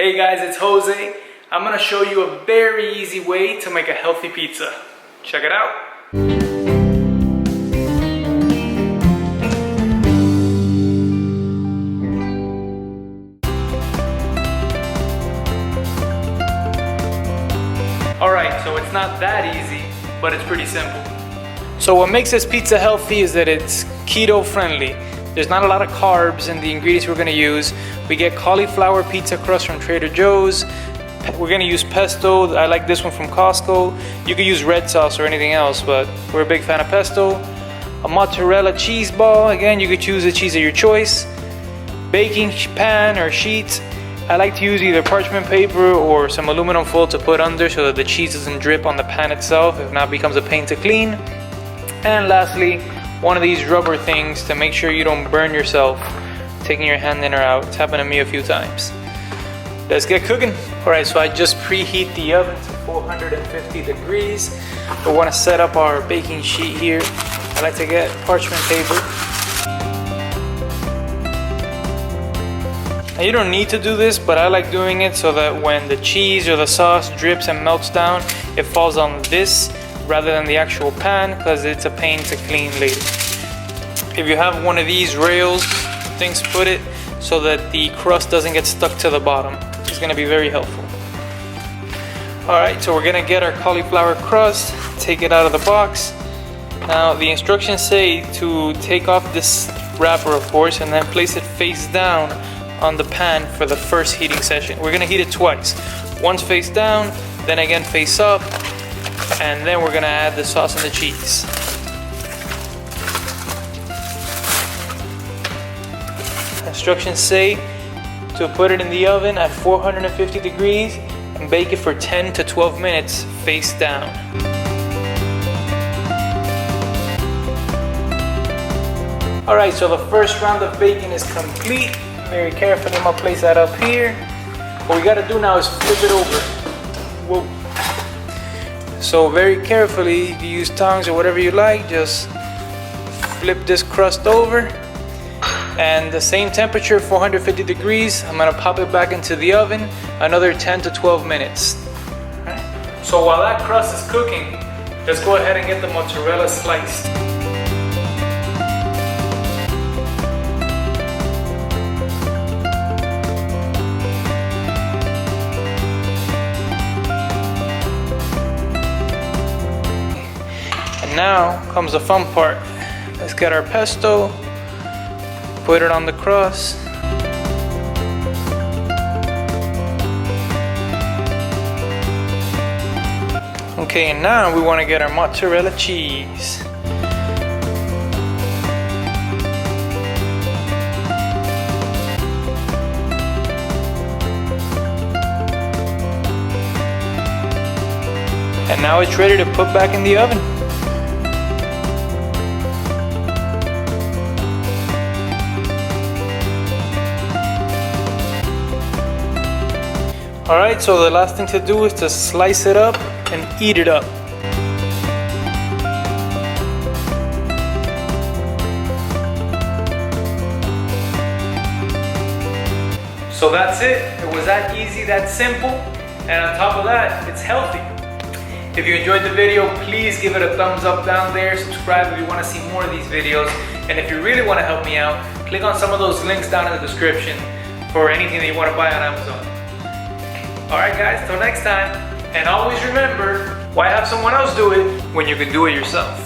Hey guys, it's Jose. I'm gonna show you a very easy way to make a healthy pizza. Check it out. Alright, so it's not that easy, but it's pretty simple. So what makes this pizza healthy is that it's keto friendly. There's not a lot of carbs in the ingredients we're gonna use. We get cauliflower pizza crust from Trader Joe's. We're gonna use pesto. I like this one from Costco. You could use red sauce or anything else, but we're a big fan of pesto. A mozzarella cheese ball. Again, you could choose a cheese of your choice. Baking pan or sheets. I like to use either parchment paper or some aluminum foil to put under so that the cheese doesn't drip on the pan itself. If not, it becomes a pain to clean. And lastly, one of these rubber things to make sure you don't burn yourself taking your hand in or out. It's happened to me a few times. Let's get cooking. Alright, so I just preheat the oven to 450 degrees. We want to set up our baking sheet here. I like to get parchment paper. Now you don't need to do this, but I like doing it so that when the cheese or the sauce drips and melts down, it falls on this rather than the actual pan, because it's a pain to clean later. If you have one of these rails, things, put it so that the crust doesn't get stuck to the bottom. It's gonna be very helpful. Alright, so we're gonna get our cauliflower crust, take it out of the box. Now the instructions say to take off this wrapper, of course, and then place it face down on the pan for the first heating session. We're gonna heat it twice. Once face down, then again face up, and then we're gonna add the sauce and the cheese. Instructions say to put it in the oven at 450 degrees and bake it for 10 to 12 minutes face down. Alright, so the first round of baking is complete. Very carefully, I'm gonna place that up here. What we gotta do now is flip it over. Whoa. So very carefully, you can use tongs or whatever you like, just flip this crust over. And the same temperature, 450 degrees, I'm gonna pop it back into the oven, another 10 to 12 minutes. Right. So while that crust is cooking, let's go ahead and get the mozzarella sliced. Now comes the fun part. Let's get our pesto, put it on the crust. Okay, and now we want to get our mozzarella cheese. And now it's ready to put back in the oven. Alright, so the last thing to do is to slice it up and eat it up. So that's it. It was that easy, that simple. And on top of that, it's healthy. If you enjoyed the video, please give it a thumbs up down there. Subscribe if you want to see more of these videos. And if you really want to help me out, click on some of those links down in the description for anything that you want to buy on Amazon. Alright guys, till next time, and always remember, why have someone else do it when you can do it yourself?